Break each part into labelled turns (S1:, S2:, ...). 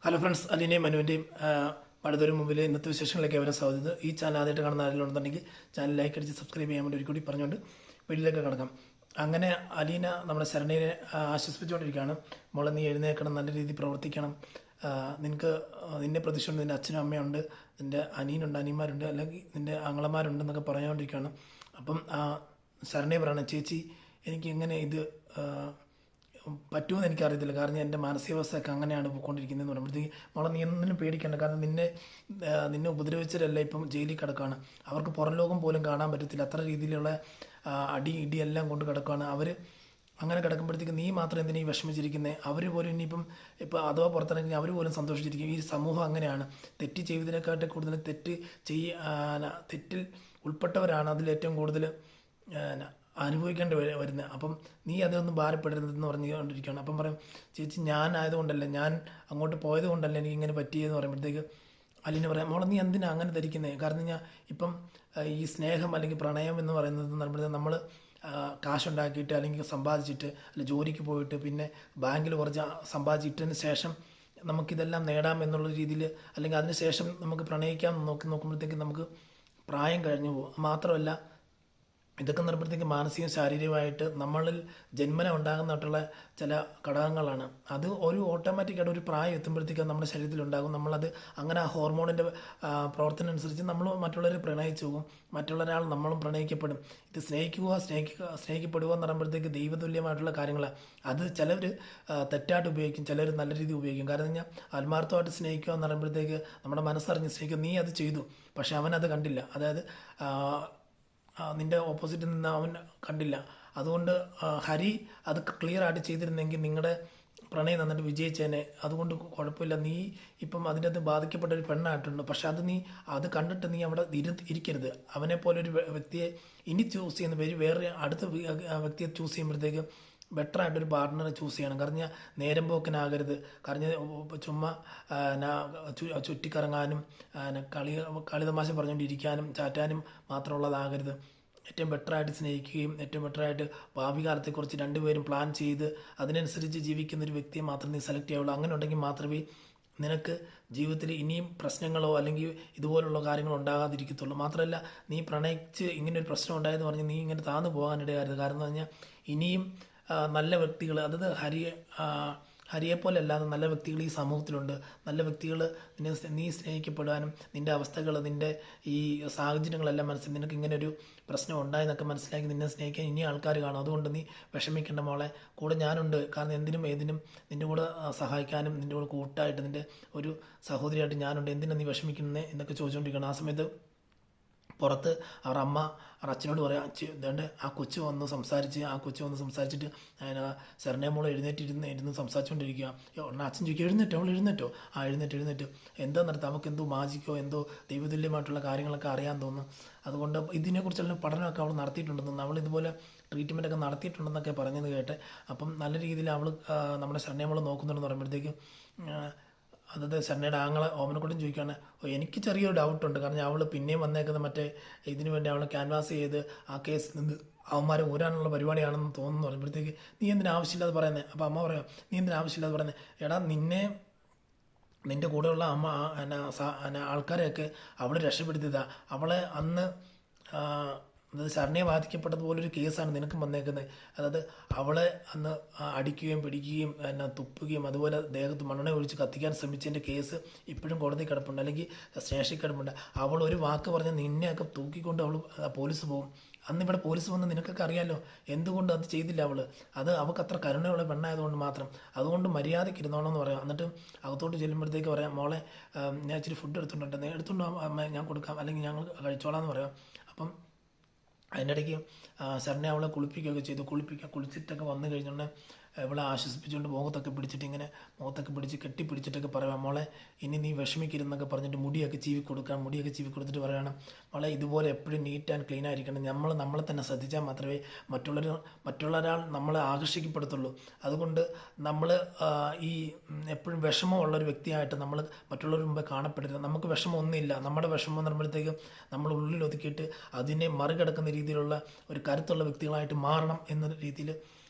S1: Hello friends, അലീനയും മനുവിൻ്റെയും പടുതൊരു മുമ്പിൽ ഇന്നത്തെ വിശേഷങ്ങളിലേക്ക് അവരെ സ്വാഗതം. ഈ ചാനൽ ആദ്യമായിട്ട് കാണുന്ന ആരെങ്കിലും ഉണ്ടെന്നുണ്ടെങ്കിൽ ചാനൽ ലൈക്ക് അടിച്ച് സബ്സ്ക്രൈബ് ചെയ്യാൻ വേണ്ടി ഒരു കൂടി പറഞ്ഞുകൊണ്ട് വീട്ടിലേക്ക് കിടക്കാം. അങ്ങനെ അലീന നമ്മുടെ ശരണയെ ആശ്വസിപ്പിച്ചുകൊണ്ടിരിക്കുകയാണ്. മോളെ, നീ എഴുന്നേൽക്കണം, നല്ല രീതിയിൽ പ്രവർത്തിക്കണം, നിന്നെ പ്രതീക്ഷിച്ചുകൊണ്ട് നിൻ്റെ അച്ഛനും അമ്മയുണ്ട്, നിൻ്റെ അനിയനുണ്ട്, അനിയന്മാരുണ്ട്, അല്ലെങ്കിൽ നിൻ്റെ ആങ്ങളമാരുണ്ടെന്നൊക്കെ പറഞ്ഞുകൊണ്ടിരിക്കുകയാണ്. അപ്പം ശരണയെ പറയണം, ചേച്ചി എനിക്ക് എങ്ങനെ ഇത് പറ്റുമെന്ന് എനിക്കറിയത്തില്ല, കാരണം എൻ്റെ മാനസികാവസ്ഥയൊക്കെ അങ്ങനെയാണ് പോയിക്കൊണ്ടിരിക്കുന്നതെന്ന് പറയുമ്പോഴത്തേക്ക് മോളെ, നീ ഒന്നിനും പേടിക്കണ്ട, കാരണം നിന്നെ ഉപദ്രവിച്ചവരല്ല ഇപ്പം ജയിലിൽ കിടക്കുകയാണ്. അവർക്ക് പുറം ലോകം പോലും കാണാൻ പറ്റത്തില്ല, അത്ര രീതിയിലുള്ള അടി ഇടി എല്ലാം കൊണ്ട് കിടക്കുകയാണ് അവർ. അങ്ങനെ കിടക്കുമ്പോഴത്തേക്ക് നീ മാത്രം എന്തിനാ ഈ വിഷമിച്ചിരിക്കുന്നത്? അവർ പോലും ഇനിയിപ്പം അഥവാ പുറത്തിറങ്ങി അവർ പോലും സന്തോഷിച്ചിരിക്കും. ഈ സമൂഹം അങ്ങനെയാണ്, തെറ്റ് ചെയ്തതിനെക്കാട്ടി കൂടുതൽ തെറ്റിൽ ഉൾപ്പെട്ടവരാണ് അതിലേറ്റവും കൂടുതൽ അനുഭവിക്കേണ്ടി വരുന്നത്. അപ്പം നീ അതൊന്നും ഭാരപ്പെടരുതെന്ന് പറഞ്ഞുകൊണ്ടിരിക്കുകയാണ്. അപ്പം പറയും, ചേച്ചി ഞാനായതുകൊണ്ടല്ല, ഞാൻ അങ്ങോട്ട് പോയത് കൊണ്ടല്ല എനിക്ക് ഇങ്ങനെ പറ്റിയെന്ന് പറയുമ്പോഴത്തേക്ക് അലീന പറയാം, മോളെ നീ എന്തിനാ അങ്ങനെ ധരിക്കുന്നത്? കാരണം ഞാൻ ഇപ്പം ഈ സ്നേഹം അല്ലെങ്കിൽ പ്രണയം എന്ന് പറയുന്നത് പറയുമ്പോഴത്തേക്ക് നമ്മൾ കാശുണ്ടാക്കിയിട്ട് അല്ലെങ്കിൽ സമ്പാദിച്ചിട്ട് അല്ലെങ്കിൽ ജോലിക്ക് പോയിട്ട് പിന്നെ ബാങ്കിൽ കുറച്ച് സമ്പാദിച്ചിട്ടതിന് ശേഷം നമുക്കിതെല്ലാം നേടാം എന്നുള്ള രീതിയിൽ, അല്ലെങ്കിൽ അതിന് ശേഷം നമുക്ക് പ്രണയിക്കാൻ നോക്കുമ്പോഴത്തേക്ക് നമുക്ക് പ്രായം കഴിഞ്ഞു പോകും. മാത്രമല്ല ഇതൊക്കെ പറയുമ്പോഴത്തേക്ക് മാനസിക ശാരീരികമായിട്ട് നമ്മളിൽ ജന്മന ഉണ്ടാകുന്നതായിട്ടുള്ള ചില ഘടകങ്ങളാണ്. അത് ഒരു ഓട്ടോമാറ്റിക്കായിട്ട് ഒരു പ്രായം എത്തുമ്പോഴത്തേക്കും നമ്മുടെ ശരീരത്തിൽ ഉണ്ടാകും. നമ്മളത് അങ്ങനെ ആ ഹോർമോണിൻ്റെ പ്രവർത്തനം അനുസരിച്ച് നമ്മൾ മറ്റുള്ളവരെ പ്രണയിച്ചു പോകും, മറ്റുള്ള ഒരാൾ നമ്മളും പ്രണയിക്കപ്പെടും. ഇത് സ്നേഹിക്കപ്പെടുക എന്ന് പറയുമ്പോഴത്തേക്ക് ദൈവതുല്യമായിട്ടുള്ള കാര്യങ്ങളാണ്. അത് ചിലർ തെറ്റായിട്ട് ഉപയോഗിക്കും, ചിലർ നല്ല രീതിയിൽ ഉപയോഗിക്കും. കാരണം കഴിഞ്ഞാൽ ആത്മാർത്ഥമായിട്ട് സ്നേഹിക്കുക എന്ന് പറയുമ്പോഴത്തേക്ക് നമ്മുടെ മനസ്സറിഞ്ഞ് സ്നേഹിക്കുക. നീ അത് ചെയ്തു, പക്ഷെ അവനത് കണ്ടില്ല. അതായത് നിൻ്റെ ഓപ്പോസിറ്റിൽ നിന്ന് അവൻ കണ്ടില്ല. അതുകൊണ്ട് ഹരി അത് ക്ലിയർ ആയിട്ട് ചെയ്തിരുന്നെങ്കിൽ നിങ്ങളുടെ പ്രണയം നന്നിട്ട് വിജയിച്ചേനെ. അതുകൊണ്ട് കുഴപ്പമില്ല. നീ ഇപ്പം അതിൻ്റെ അത് ബാധിക്കപ്പെട്ട ഒരു പെണ്ണായിട്ടുണ്ട്, പക്ഷെ അത് കണ്ടിട്ട് നീ അവിടെ ഇരിക്കരുത്. അവനെപ്പോലെ ഒരു വ്യക്തിയെ ഇനി ചൂസ് ചെയ്യുന്ന വേറെ അടുത്ത വ്യക്തിയെ ചൂസ് ചെയ്യുമ്പോഴത്തേക്ക് ബെറ്ററായിട്ടൊരു പാർട്ട്ണറെ ചൂസ് ചെയ്യണം. കാരണം നേരം പോക്കനാകരുത്. കാരണം ചുമ്മാ ചുറ്റിക്കറങ്ങാനും കളി തമാശ പറഞ്ഞുകൊണ്ടിരിക്കാനും ചാറ്റാനും മാത്രമുള്ളതാകരുത്. ഏറ്റവും ബെറ്ററായിട്ട് സ്നേഹിക്കുകയും ഏറ്റവും ബെറ്ററായിട്ട് ഭാവി കാലത്തെക്കുറിച്ച് രണ്ടുപേരും പ്ലാൻ ചെയ്ത് അതിനനുസരിച്ച് ജീവിക്കുന്ന ഒരു വ്യക്തിയെ മാത്രം നീ സെലക്ട് ചെയ്യാവുള്ളൂ. അങ്ങനെ ഉണ്ടെങ്കിൽ മാത്രമേ നിനക്ക് ജീവിതത്തിൽ ഇനിയും പ്രശ്നങ്ങളോ അല്ലെങ്കിൽ ഇതുപോലുള്ള കാര്യങ്ങളോ ഉണ്ടാകാതിരിക്കത്തുള്ളൂ. മാത്രമല്ല, നീ പ്രണയിച്ച് ഇങ്ങനൊരു പ്രശ്നം ഉണ്ടായെന്ന് പറഞ്ഞ് നീ ഇങ്ങനെ താന്നു പോകാനിടയായിരുന്നു. കാരണം എന്ന് പറഞ്ഞാൽ ഇനിയും നല്ല വ്യക്തികൾ, അതായത് ഹരിയെപ്പോലെ അല്ലാതെ നല്ല വ്യക്തികൾ ഈ സമൂഹത്തിലുണ്ട്. നല്ല വ്യക്തികൾ നീ സ്നേഹിക്കപ്പെടാനും നിൻ്റെ അവസ്ഥകൾ, നിൻ്റെ ഈ സാഹചര്യങ്ങളെല്ലാം മനസ്സിൽ നിനക്ക് ഇങ്ങനെ ഒരു പ്രശ്നം ഉണ്ടായെന്നൊക്കെ മനസ്സിലാക്കി നിന്നെ സ്നേഹിക്കാൻ ഇനി ആൾക്കാർ കാണും. അതുകൊണ്ട് നീ വിഷമിക്കേണ്ട മോളെ, കൂടെ ഞാനുണ്ട്. കാരണം എന്തിനും ഏതിനും നിൻ്റെ കൂടെ സഹായിക്കാനും നിൻ്റെ കൂടെ കൂട്ടായിട്ട് നിൻ്റെ ഒരു സഹോദരിയായിട്ട് ഞാനുണ്ട്. എന്തിനാണ് നീ വിഷമിക്കുന്നത് എന്നൊക്കെ ചോദിച്ചുകൊണ്ടിരിക്കണം. ആ സമയത്ത് പുറത്ത് അവർ അച്ഛനോട് പറയാം, ഇതുകൊണ്ട് ആ കൊച്ചു വന്ന് സംസാരിച്ചിട്ട് ശരണേ മോളെ ഇരുന്ന് സംസാരിച്ചുകൊണ്ടിരിക്കുക. ഉടനെ അച്ഛൻ ചോദിക്കുക, എഴുന്നേറ്റോ? അവൾ എഴുന്നേറ്റോ? എഴുന്നേറ്റ് എന്താ നടത്തുക? നമുക്ക് എന്തോ മാജിക്കോ എന്തോ ദൈവതുല്യമായിട്ടുള്ള കാര്യങ്ങളൊക്കെ അറിയാൻ തോന്നുന്നു. അതുകൊണ്ട് ഇതിനെക്കുറിച്ചുള്ള പഠനമൊക്കെ അവൾ നടത്തിയിട്ടുണ്ടെന്ന്, അവൾ ഇതുപോലെ ട്രീറ്റ്മെൻറ്റൊക്കെ നടത്തിയിട്ടുണ്ടെന്നൊക്കെ പറഞ്ഞത് കേട്ടെ. അപ്പം നല്ല രീതിയിൽ അവൾ നമ്മുടെ ശരണേ മോളെ നോക്കുന്നുണ്ടെന്ന് പറയുമ്പോഴത്തേക്കും അതായത് ശരണയുടെ ആങ്ങളെ ഓമനക്കുട്ടൻ ചോദിക്കുകയാണ്, എനിക്ക് ചെറിയൊരു ഡൗട്ടുണ്ട്. കാരണം അവൾ പിന്നെയും വന്നേക്കുന്നത് മറ്റേ ഇതിനു വേണ്ടി അവളെ ക്യാൻവാസ് ചെയ്ത് ആ കേസിൽ നിന്ന് അവന്മാരെ ഊരാനുള്ള പരിപാടിയാണെന്ന് തോന്നുന്നു പറയുമ്പോഴത്തേക്ക് നീ എന്തിനാ ആവശ്യമില്ലാതെ പറയുന്നത്? അപ്പോൾ അമ്മ പറയാം, നീ എന്തിനാ ആവശ്യമില്ലാതെ പറയുന്നത്? എടാ, നിൻ്റെ കൂടെയുള്ള ആൾക്കാരെയൊക്കെ അവൾ രക്ഷപ്പെടുത്തിയതാ. അവളെ അന്ന് അതായത് ശരണയെ ബാധിക്കപ്പെട്ടതുപോലൊരു കേസാണ് നിനക്കും വന്നേക്കുന്നത്. അതായത് അവളെ അന്ന് അടിക്കുകയും പിടിക്കുകയും തുപ്പുകയും അതുപോലെ ദേഹത്ത് മണ്ണെണ്ണ ഒഴിച്ച് കത്തിക്കാൻ ശ്രമിച്ചതിൻ്റെ കേസ് ഇപ്പോഴും കോടതി കിടപ്പുണ്ട്, അല്ലെങ്കിൽ സ്റ്റേഷനിൽ കിടപ്പുണ്ട്. അവൾ ഒരു വാക്ക് പറഞ്ഞാൽ നിന്നെയൊക്കെ തൂക്കിക്കൊണ്ട് അവൾ പോലീസ് പോകും. അന്ന് ഇവിടെ പോലീസ് വന്ന് നിനക്കൊക്കെ അറിയാമല്ലോ എന്തുകൊണ്ട് അത് ചെയ്തില്ല അവൾ. അവൾക്ക് അത്ര കരുണയുള്ള പെണ്ണായതുകൊണ്ട് മാത്രം. അതുകൊണ്ട് മര്യാദയ്ക്ക് ഇരുന്നോണമെന്ന് പറയാം. എന്നിട്ട് അകത്തോട്ട് ചെല്ലുമ്പോഴത്തേക്ക് പറയാം, മോളെ ഞാൻ ഇച്ചിരി ഫുഡ് എടുത്തുകൊണ്ടോ, എടുത്തുകൊണ്ടോ അമ്മ, ഞാൻ കൊടുക്കാം, അല്ലെങ്കിൽ ഞങ്ങൾ കഴിച്ചോളാം എന്ന് പറയാം. അപ്പം അതിൻ്റെ ഇടയ്ക്ക് ശരണ അവളെ കുളിപ്പിക്കുകയൊക്കെ ചെയ്തു. കുളിച്ചിട്ടൊക്കെ വന്നു കഴിഞ്ഞുകൊണ്ട് ഇവളെ ആശ്വസിപ്പിച്ചുകൊണ്ട് മുഖത്തൊക്കെ പിടിച്ച് കെട്ടിപ്പിടിച്ചിട്ടൊക്കെ പറയാം, മോളെ ഇനി നീ വിഷമിക്കരുതെന്നൊക്കെ പറഞ്ഞിട്ട് മുടിയൊക്കെ ചീവി കൊടുത്തിട്ട് പറയുകയാണ്, മോളെ ഇതുപോലെ എപ്പോഴും നീറ്റ് ആൻഡ് ക്ലീൻ ആയിരിക്കണം. നമ്മളെ തന്നെ ശ്രദ്ധിച്ചാൽ മാത്രമേ മറ്റുള്ളൊരാൾ നമ്മളെ ആകർഷിക്കപ്പെടത്തുള്ളൂ. അതുകൊണ്ട് നമ്മൾ ഈ എപ്പോഴും വിഷമമുള്ളൊരു വ്യക്തിയായിട്ട് നമ്മൾ മറ്റുള്ളവരുടെ മുമ്പേ കാണപ്പെടരുത്. നമുക്ക് വിഷമമൊന്നുമില്ല. നമ്മുടെ വിഷമം എന്ന് പറയുമ്പോഴത്തേക്കും നമ്മൾ ഉള്ളിൽ ഒതുക്കിയിട്ട് അതിനെ മറികടക്കുന്ന രീതിയിലുള്ള ഒരു കരുത്തുള്ള വ്യക്തികളായിട്ട് മാറണം എന്ന രീതിയിൽ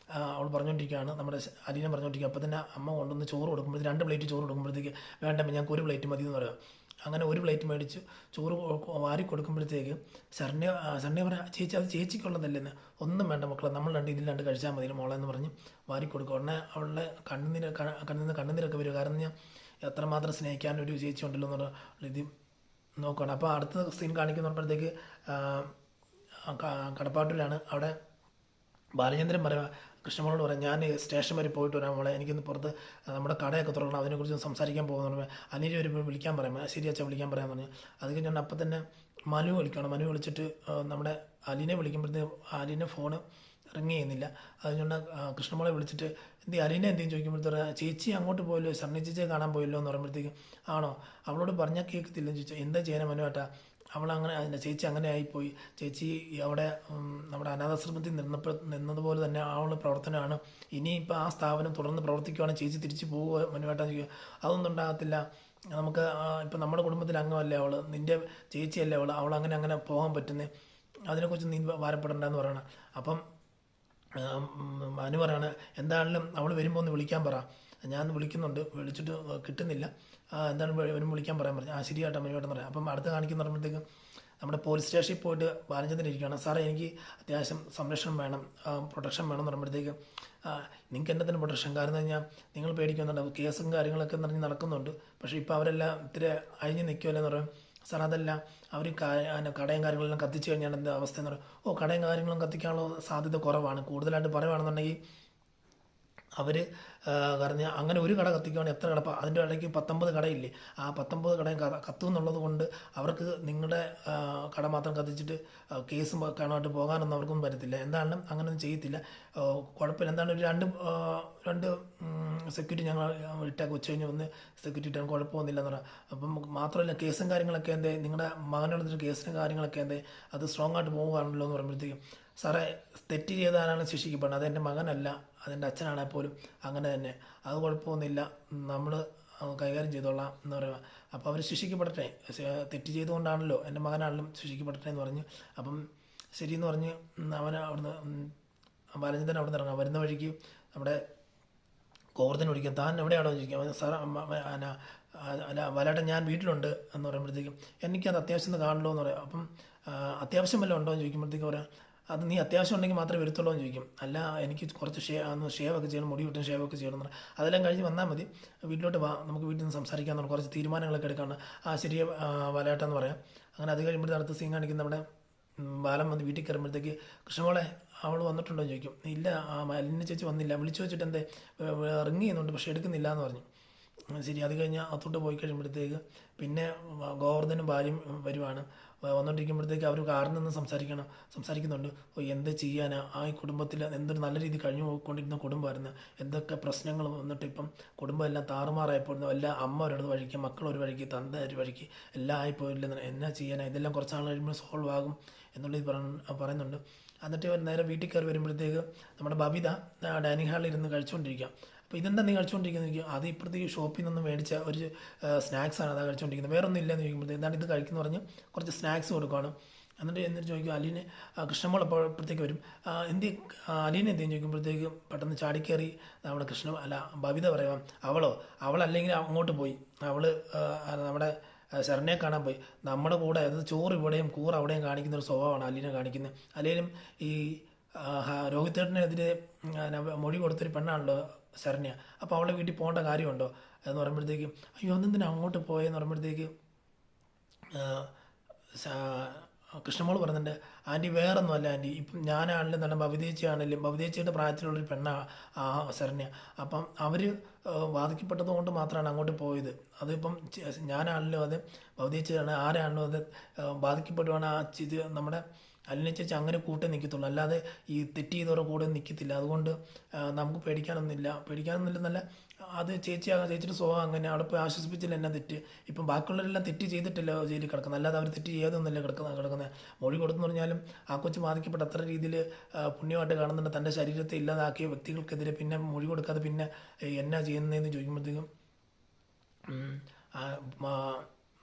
S1: അവൾ പറഞ്ഞുകൊണ്ടിരിക്കുകയാണ്, നമ്മുടെ അലീന പറഞ്ഞുകൊണ്ടിരിക്കുക. അപ്പോൾ തന്നെ അമ്മ കൊണ്ടുവന്ന് ചോറ് കൊടുക്കുമ്പോഴത്തേക്ക് 2 പ്ലേറ്റ് ചോറ് കൊടുക്കുമ്പോഴത്തേക്ക് വേണ്ടമ്മ ഞങ്ങൾക്ക് 1 പ്ലേറ്റ് മതി എന്ന് പറയാം. അങ്ങനെ 1 പ്ലേറ്റ് മേടിച്ച് ചോറ് വാരി കൊടുക്കുമ്പോഴത്തേക്ക് ശരണ്യ പറയാം, ചേച്ചി അത് ചേച്ചിക്കുള്ളതല്ലെന്ന്. ഒന്നും വേണ്ട മക്കളെ, നമ്മൾ ഇതില്ലാണ്ട് കഴിച്ചാൽ മതി മോളെ എന്ന് പറഞ്ഞ് വാരി കൊടുക്കുക. ഉടനെ അവളുടെ കണ്ണുനീരൊക്കെ വരും. കാരണം ഞാൻ എത്രമാത്രം സ്നേഹിക്കാനൊരു ചേച്ചി ഉണ്ടല്ലോ എന്നുള്ള ഇത് നോക്കണം. അപ്പോൾ അടുത്ത സീൻ കാണിക്കുമ്പോഴത്തേക്ക് കടപ്പാട്ടൂരാണ്. അവിടെ ബാലചന്ദ്രൻ പറയാം, കൃഷ്ണമോളോട് പറയാം, ഞാൻ സ്റ്റേഷൻ വരെ പോയിട്ട് വരാം മോളെ, എനിക്കൊന്ന് പുറത്ത് നമ്മുടെ കടയൊക്കെ തുറക്കണം, അതിനെക്കുറിച്ച് സംസാരിക്കാൻ പോകുന്നു. അനിൽ വരുമ്പോൾ വിളിക്കാൻ പറയാം, ശരി അച്ഛൻ വിളിക്കാൻ പറയാൻ പറഞ്ഞു. അത് കഴിഞ്ഞാൽ അപ്പം തന്നെ മനു വിളിക്കണം. മനു വിളിച്ചിട്ട് നമ്മുടെ അലീനെ വിളിക്കുമ്പോഴത്തേക്ക് അലീനെ ഫോണ് റിങ് ചെയ്യുന്നില്ല. അതുകൊണ്ട് കൃഷ്ണമോളെ വിളിച്ചിട്ട് അലീനെ എന്തെങ്കിലും ചോദിക്കുമ്പോഴത്തേക്ക് ചേച്ചി അങ്ങോട്ട് പോയല്ലോ, ശരണി ചേച്ചിയെ കാണാൻ പോയല്ലോ എന്ന് പറയുമ്പോഴത്തേക്കും ആണോ, അവളോട് പറഞ്ഞാൽ കേൾക്കത്തില്ലെന്ന് ചോദിച്ചാൽ എന്താ ചെയ്യാൻ മനുവേട്ടാ, അവളങ്ങനെ അതിൻ്റെ ചേച്ചി അങ്ങനെ ആയിപ്പോയി. ചേച്ചി അവിടെ നമ്മുടെ അനാഥാശ്രമത്തിൽ നിന്നതുപോലെ തന്നെ അവൾ പ്രവർത്തനമാണ്. ഇനിയിപ്പോൾ ആ സ്ഥാപനം തുടർന്ന് പ്രവർത്തിക്കുകയാണ്, ചേച്ചി തിരിച്ചു പോവുക മനുവേട്ടാ ചോദിക്കുക. അതൊന്നും ഉണ്ടാകത്തില്ല, നമുക്ക് ഇപ്പം നമ്മുടെ കുടുംബത്തിൽ അംഗമല്ലേ അവൾ, നിൻ്റെ ചേച്ചിയല്ലേ അവൾ അങ്ങനെ പോകാൻ പറ്റുന്നത്, അതിനെക്കുറിച്ച് നീ ഭാരപ്പെടണ്ടെന്ന് പറയണം. അപ്പം മനു പറയാണ്, എന്താണെങ്കിലും അവൾ വരുമ്പോൾ ഒന്ന് വിളിക്കാൻ പറ, ഞാൻ വിളിക്കുന്നുണ്ട്, വിളിച്ചിട്ട് കിട്ടുന്നില്ല, എന്താണ് വരുമ്പോൾ വിളിക്കാൻ പറയാൻ പറഞ്ഞു. ശരിയായിട്ടാ മനുവേട്ടെന്ന് പറയാം. അപ്പം അടുത്ത് കാണിക്കുന്ന പറയുമ്പോഴത്തേക്കും നമ്മുടെ പോലീസ് സ്റ്റേഷനിൽ പോയിട്ട് ബാലചന്ദ്രൻ ഇരിക്കുകയാണ്. സാറേ എനിക്ക് അത്യാവശ്യം സംരക്ഷണം വേണം, പ്രൊട്ടക്ഷൻ വേണം എന്ന് പറയുമ്പോഴത്തേക്കും നിങ്ങൾക്ക് എൻ്റെ തന്നെ പ്രൊട്ടക്ഷൻ, കാരണം കഴിഞ്ഞാൽ നിങ്ങൾ പേടിക്കുന്നുണ്ട്, കേസും കാര്യങ്ങളൊക്കെ നിറഞ്ഞ് നടക്കുന്നുണ്ട്, പക്ഷേ ഇപ്പോൾ അവരെല്ലാം ഇത്തിരി അഴിഞ്ഞ് നിൽക്കുമല്ലോ എന്ന് പറയും. സാർ അതല്ല, അവർ കടയും കാര്യങ്ങളെല്ലാം കത്തിച്ച് കഴിഞ്ഞാൽ എന്താ അവസ്ഥ എന്ന് പറയും. കടയും കാര്യങ്ങളും കത്തിക്കാനുള്ള സാധ്യത കുറവാണ്. കൂടുതലായിട്ട് പറയുകയാണെന്നുണ്ടെങ്കിൽ അവർ പറഞ്ഞ അങ്ങനെ ഒരു കട കത്തിക്കുകയാണെങ്കിൽ എത്ര കട, അതിൻ്റെ ഇടയ്ക്ക് 19 കടയില്ലേ, ആ 19 കടയും കത്തും എന്നുള്ളത് കൊണ്ട് അവർക്ക് നിങ്ങളുടെ കട മാത്രം കത്തിച്ചിട്ട് കേസും കാണാനായിട്ട് പോകാനൊന്നും അവർക്കൊന്നും പറ്റത്തില്ല. എന്താണെങ്കിലും അങ്ങനെയൊന്നും ചെയ്യത്തില്ല, കുഴപ്പമില്ല. എന്താണ് ഒരു രണ്ട് സെക്യൂരിറ്റി ഞങ്ങൾ ഇട്ടേക്ക് ഉച്ച കഴിഞ്ഞ് വന്ന് സെക്യൂരിറ്റി ഇട്ടാൽ കുഴപ്പമൊന്നുമില്ല എന്ന് പറയാം. അപ്പം മാത്രമല്ല കേസും കാര്യങ്ങളൊക്കെ എന്തേ, നിങ്ങളുടെ മകനുള്ളൊരു കേസിനും കാര്യങ്ങളൊക്കെ എന്തേ, അത് സ്ട്രോങ് ആയിട്ട് പോവുകയാണല്ലോ എന്ന് പറയുമ്പോഴത്തേക്കും സാറേ തെറ്റ് ചെയ്താലാണ് ശിക്ഷിക്കപ്പെടുന്നത്, അതെൻ്റെ മകനല്ല, അതെൻ്റെ അച്ഛനാണെങ്കിൽ പോലും അങ്ങനെ തന്നെ, അത് കുഴപ്പമൊന്നുമില്ല, നമ്മൾ കൈകാര്യം ചെയ്തോളാം എന്ന് പറയുക. അപ്പോൾ അവർ ശിക്ഷിക്കപ്പെടട്ടെ, തെറ്റ് ചെയ്തുകൊണ്ടാണല്ലോ, എൻ്റെ മകനാണെങ്കിലും ശിക്ഷിക്കപ്പെടട്ടെ എന്ന് പറഞ്ഞ്. അപ്പം ശരിയെന്ന് പറഞ്ഞ് അവൻ അവിടുന്ന് ബാലചന്ദ്രൻ അവിടെ നിന്ന് ഇറങ്ങാം. വരുന്ന വഴിക്ക് നമ്മുടെ ഗോവർദ്ധൻ വിളിക്കാം, താൻ എവിടെയാണോ ചോദിക്കാം. സാർ അല്ല വലേട്ടൻ ഞാൻ വീട്ടിലുണ്ട് എന്ന് പറയുമ്പോഴത്തേക്കും എനിക്കത് അത്യാവശ്യം കാണണല്ലോ എന്ന് പറയാം. അപ്പം അത്യാവശ്യം വല്ലതും ഉണ്ടോ എന്ന് ചോദിക്കുമ്പോഴത്തേക്കും പറയാം, അത് നീ അത്യാവശ്യം ഉണ്ടെങ്കിൽ മാത്രമേ വരത്തുള്ളൂ എന്ന് ചോദിക്കും. അല്ല എനിക്ക് കുറച്ച് ഷേവൊക്കെ ചെയ്യണം, മുടി വിട്ടും ഷേവൊക്കെ ചെയ്യണം എന്ന് പറയാം. അതെല്ലാം കഴിഞ്ഞ് വന്നാൽ മതി, വീട്ടിലോട്ട് വാ, നമുക്ക് വീട്ടിൽ നിന്ന് സംസാരിക്കാമെന്നുള്ള കുറച്ച് തീരുമാനങ്ങളൊക്കെ എടുക്കാണ്. ശരിയെ വലേട്ടെന്ന് പറയാം. അങ്ങനെ അത് കഴിയുമ്പോഴത്തെ അടുത്ത സീൻ കാണിക്കുന്ന നമ്മുടെ ബാലൻ വന്ന് വീട്ടിൽ കയറുമ്പോഴത്തേക്ക് കൃഷ്ണമോളെ അവൾ വന്നിട്ടുണ്ടോ എന്ന് ചോദിക്കും. ഇല്ല, അലിനെ ചേച്ചി വന്നില്ല, വിളിച്ചു വെച്ചിട്ട് എന്തേ റിങ് ചെയ്യുന്നുണ്ട് പക്ഷെ എടുക്കുന്നില്ല എന്ന് പറഞ്ഞു. ശരി, അത് കഴിഞ്ഞ് അത്തോട്ട് പോയി കഴിയുമ്പോഴത്തേക്ക് പിന്നെ ഗോവർദ്ധനും ഭാര്യയും വരുവാണ്. വന്നുകൊണ്ടിരിക്കുമ്പോഴത്തേക്ക് അവർ കാറിൽ നിന്ന് സംസാരിക്കുന്നുണ്ട്. എന്ത് ചെയ്യാനാ, ആ കുടുംബത്തിൽ എന്തൊരു നല്ല രീതിയിൽ കഴിഞ്ഞു പോയിക്കൊണ്ടിരുന്ന കുടുംബമായിരുന്നു, എന്തൊക്കെ പ്രശ്നങ്ങൾ വന്നിട്ട് ഇപ്പം കുടുംബം എല്ലാം താറുമാറായപ്പോൾ എല്ലാം അമ്മ ഒരു വഴിക്ക്, മക്കൾ ഒരു വഴിക്ക്, തന്ത ഒരു വഴിക്ക് എല്ലാം ആയിപ്പോയില്ല, എന്നാ ചെയ്യാനാ, ഇതെല്ലാം കുറച്ച് നാൾ കഴിയുമ്പോൾ സോൾവ് ആകും എന്നുള്ളത് പറയുന്നുണ്ട്. എന്നിട്ട് നേരെ വീട്ടിൽ കയറി വരുമ്പോഴത്തേക്ക് നമ്മുടെ ബബിത ഡൈനിങ് ഹാളിൽ ഇരുന്ന് കഴിച്ചുകൊണ്ടിരിക്കുക. അപ്പോൾ ഇതെന്താ നീ കഴിച്ചുകൊണ്ടിരിക്കുന്നത് ചോദിക്കും. അത് ഇപ്പോഴത്തെ ഈ ഷോപ്പിൽ നിന്ന് മേടിച്ച ഒരു സ്നാക്സാണ് അതാ കഴിച്ചുകൊണ്ടിരിക്കുന്നത്, വേറെ ഒന്നും ഇല്ലെന്ന് ചോദിക്കുമ്പോഴത്തേക്ക് എന്താണ് ഇത് കഴിക്കുന്നു പറഞ്ഞ് കുറച്ച് സ്നാക്സ് കൊടുക്കുകയാണ്. എന്നിട്ട് ചോദിക്കും അലീനെ, കൃഷ്ണമോൾ അപ്പോഴത്തേക്ക് വരും. അലീനെ എന്തെങ്കിലും ചോദിക്കുമ്പോഴത്തേക്ക് പെട്ടെന്ന് ചാടിക്കയറി നമ്മുടെ ബബിത പറയാം, അവളല്ലെങ്കിൽ അങ്ങോട്ട് പോയി, അവൾ നമ്മുടെ ശരണ്യെ കാണാൻ പോയി, നമ്മുടെ കൂടെ അത് ചോറ് ഇവിടെയും കൂറ് അവിടെയും കാണിക്കുന്ന ഒരു സ്വഭാവമാണ് അലീനെ കാണിക്കുന്നത്. അല്ലെങ്കിലും ഈ രോഹിത്തേട്ടനെതിരെ മൊഴി കൊടുത്തൊരു പെണ്ണാണല്ലോ ശരണ്യ, അപ്പോൾ അവളുടെ വീട്ടിൽ പോകേണ്ട കാര്യമുണ്ടോ എന്ന് പറയുമ്പോഴത്തേക്കും അയ്യോ ഒന്നെന്തിനാ അങ്ങോട്ട് പോയെന്ന് പറയുമ്പോഴത്തേക്ക് കൃഷ്ണമോൾ പറയുന്നുണ്ട്, ആൻറ്റി വേറൊന്നും അല്ല ആൻറ്റി, ഇപ്പം ഞാനാണെങ്കിലും തന്നെ ഭവിതേച്ചിയുടെ പ്രായത്തിലുള്ളൊരു പെണ്ണാണ് ശരണ്യ, അപ്പം അവർ ബാധിക്കപ്പെട്ടത് കൊണ്ട് മാത്രമാണ് അങ്ങോട്ട് പോയത്. അതിപ്പം ഞാനാണല്ലോ അത് ഭവിതേച്ചിയാണ്, ആരാണല്ലോ അത് ബാധിക്കപ്പെടുവാണ് നമ്മുടെ അലിനെ ചേച്ചി അങ്ങനെ കൂട്ടേ നിൽക്കത്തുള്ളൂ, അല്ലാതെ ഈ തെറ്റ് ചെയ്തവരുടെ കൂടെ നിൽക്കത്തില്ല. അതുകൊണ്ട് നമുക്ക് പേടിക്കാനൊന്നുമില്ലെന്നല്ല, അത് ചേച്ചിയുടെ സ്വഭാവം അങ്ങനെ, അവിടെ പോയി ആശ്വസിപ്പിച്ചില്ല എന്നാ തെറ്റ്, ഇപ്പം ബാക്കിയുള്ളവരെല്ലാം തെറ്റ് ചെയ്തിട്ടില്ല ജയിലിൽ കിടക്കുന്നത്, അല്ലാതെ അവർ തെറ്റ് ചെയ്യാതൊന്നുമല്ല കിടക്കുന്നത്. മൊഴി കൊടുത്തെന്ന് പറഞ്ഞാലും ആ കൊച്ചു ബാധിക്കപ്പെട്ട അത്ര രീതിയിൽ പുണ്യമായിട്ട് കാണുന്നുണ്ട്. തൻ്റെ ശരീരത്തെ ഇല്ലാതാക്കിയ വ്യക്തികൾക്കെതിരെ പിന്നെ മൊഴി കൊടുക്കാതെ പിന്നെ എന്നാ ചെയ്യുന്നതെന്ന് ചോദിക്കുമ്പോഴത്തേക്കും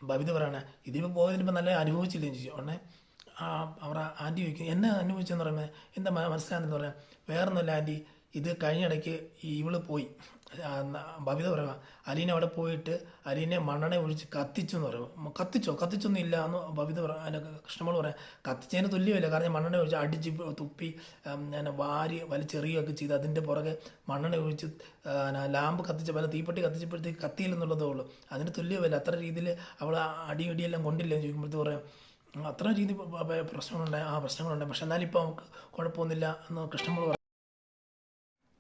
S1: ബബിത പറയണേ, ഇതിപ്പോൾ പോയതിനിപ്പോൾ നല്ല അനുഭവിച്ചില്ലെന്ന് ചോദിച്ചു. ഉടനെ അവർ ആൻറ്റി ചോദിക്കും, എന്നെ അനുഭവിച്ചെന്ന് പറയുന്നത് എന്താ മനസ്സിലാകുന്നതെന്ന് പറയാം. വേറൊന്നുമില്ല ആൻറ്റി, ഇത് കഴിഞ്ഞിടയ്ക്ക് ഇവള് പോയി, ബബിത പറയുക അലീന അവിടെ പോയിട്ട് അലീനെ മണ്ണെണ്ണ ഒഴിച്ച് കത്തിച്ചു എന്ന് പറയും. കത്തിച്ചൊന്നും ഇല്ല എന്ന് ബബിത പറയാം. അതിൻ്റെ കൃഷ്ണമോൾ പറയാം കത്തിച്ചതിന് തുല്യമല്ല, കാരണം മണ്ണെണ്ണ ഒഴിച്ച് അടിച്ച് തുപ്പി ഞാൻ വലിച്ചെറിയുകയൊക്കെ ചെയ്ത് അതിൻ്റെ പുറകെ മണ്ണെണ്ണ ഒഴിച്ച് ലാമ്പ് കത്തിച്ച പോലെ തീപ്പെട്ടി കത്തിച്ചപ്പോഴത്തേക്ക് കത്തിയില്ലെന്നുള്ളതേ ഉള്ളൂ. അതിന് തുല്യമല്ല. അത്ര രീതിയിൽ അവൾ അടിയെല്ലാം കൊണ്ടില്ല എന്ന് ചോദിക്കുമ്പോഴത്തേക്ക് പറയാം അത്ര രീതി പ്രശ്നങ്ങളുണ്ടായി. പക്ഷെ എന്നാലും ഇപ്പോൾ നമുക്ക് കുഴപ്പമൊന്നുമില്ല എന്ന് കൃഷ്ണമോൾ പറയും.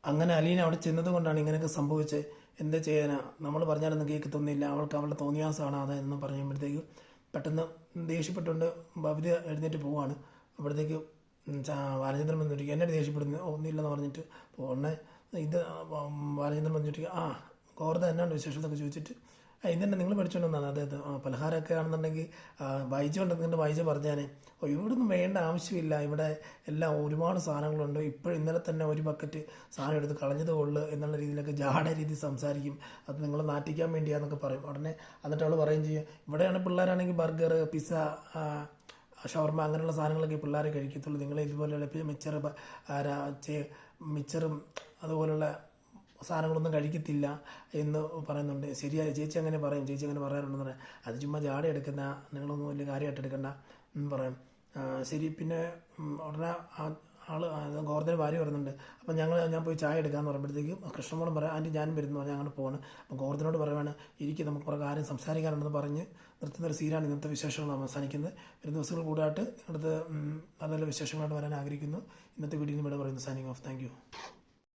S1: അങ്ങനെ അലീന അവിടെ ചെന്നത് കൊണ്ടാണ് ഇങ്ങനെയൊക്കെ സംഭവിച്ചത്. എന്താ ചെയ്യാനാ, നമ്മൾ പറഞ്ഞാലൊന്നും കേൾക്കത്തൊന്നുമില്ല. അവൾക്ക് അവളുടെ തോന്നിയാസമാണ് അതെന്ന് പറയുമ്പോഴത്തേക്ക് പെട്ടെന്ന് ദേഷ്യപ്പെട്ടുകൊണ്ട് ബബിത എഴുന്നേറ്റ് പോവാണ്. അപ്പോഴത്തേക്ക് ബാലചന്ദ്രൻ വന്നിട്ട് എന്നോട് ദേഷ്യപ്പെടുന്നു ഒന്നുമില്ലെന്ന് പറഞ്ഞിട്ട് പോകണേ. ഇത് ബാലചന്ദ്രൻ വന്നിട്ട് ഗോവർദ്ധ എന്നാണ് വിശേഷം എന്നൊക്കെ ചോദിച്ചിട്ട് ഇന്നെ നിങ്ങൾ പഠിച്ചോണ്ടെന്നാണ്. അതായത് പലഹാരമൊക്കെ ആണെന്നുണ്ടെങ്കിൽ വായിച്ചുകൊണ്ടെന്നുണ്ട് വായിച്ച് പറഞ്ഞാൽ ഇവിടെ ഒന്നും വേണ്ട ആവശ്യമില്ല, ഇവിടെ എല്ലാം ഒരുപാട് സാധനങ്ങളുണ്ട്, ഇന്നലെ തന്നെ ഒരു ബക്കറ്റ് സാധനം എടുത്ത് കളഞ്ഞത് കൊള്ളു എന്നുള്ള രീതിയിലൊക്കെ ജാട രീതി സംസാരിക്കും. അത് നിങ്ങൾ നാട്ടിക്കാൻ വേണ്ടിയാന്നൊക്കെ പറയും. ഉടനെ എന്നിട്ട് അവൾ പറയുകയും ചെയ്യും ഇവിടെയാണ് പിള്ളേരാണെങ്കിൽ ബർഗർ, പിസ്സ, ഷവർമ അങ്ങനെയുള്ള സാധനങ്ങളൊക്കെ പിള്ളേർ കഴിക്കത്തുള്ളൂ, നിങ്ങൾ ഇതുപോലെയുള്ള മിച്ചറും അതുപോലുള്ള സാധനങ്ങളൊന്നും കഴിക്കത്തില്ല എന്ന് പറയുന്നുണ്ട്. ശരിയായി ചേച്ചി അങ്ങനെ പറയും, ചേച്ചി അങ്ങനെ പറയാറുണ്ടെന്ന് പറയാം. അത് ചുമ്മാ ജാട എടുക്കുന്ന, നിങ്ങളൊന്നും വലിയ കാര്യമായിട്ട് എടുക്കണ്ട എന്ന് പറയും. ശരി. പിന്നെ ഉടനെ ഗോവർദ്ധന ഭാര്യ വരുന്നുണ്ട്. അപ്പം ഞാൻ പോയി ചായ എടുക്കാമെന്ന് പറയുമ്പോഴത്തേക്കും കൃഷ്ണമോളും പറയാം ആൻറ്റി ഞാനും വരുന്നു പറഞ്ഞാൽ അങ്ങനെ പോവാണ്. അപ്പം ഗോവർദ്ധനോട് പറയുവാണ് ഇരിക്കും നമുക്ക് കുറേ കാര്യം സംസാരിക്കാനുണ്ടെന്ന് പറഞ്ഞ് നിർത്തുന്നൊരു സീനാണ് ഇന്നത്തെ വിശേഷങ്ങൾ അവസാനിക്കുന്നത്. വരുന്ന ദിവസങ്ങൾ കൂടായിട്ട് നിങ്ങളുടെ നല്ല നല്ല വിശേഷങ്ങളായിട്ട് വരാൻ ആഗ്രഹിക്കുന്നു. ഇന്നത്തെ വീഡിയോയിൽ ഇവിടെ പറയുന്നു. Signing off. Thank you.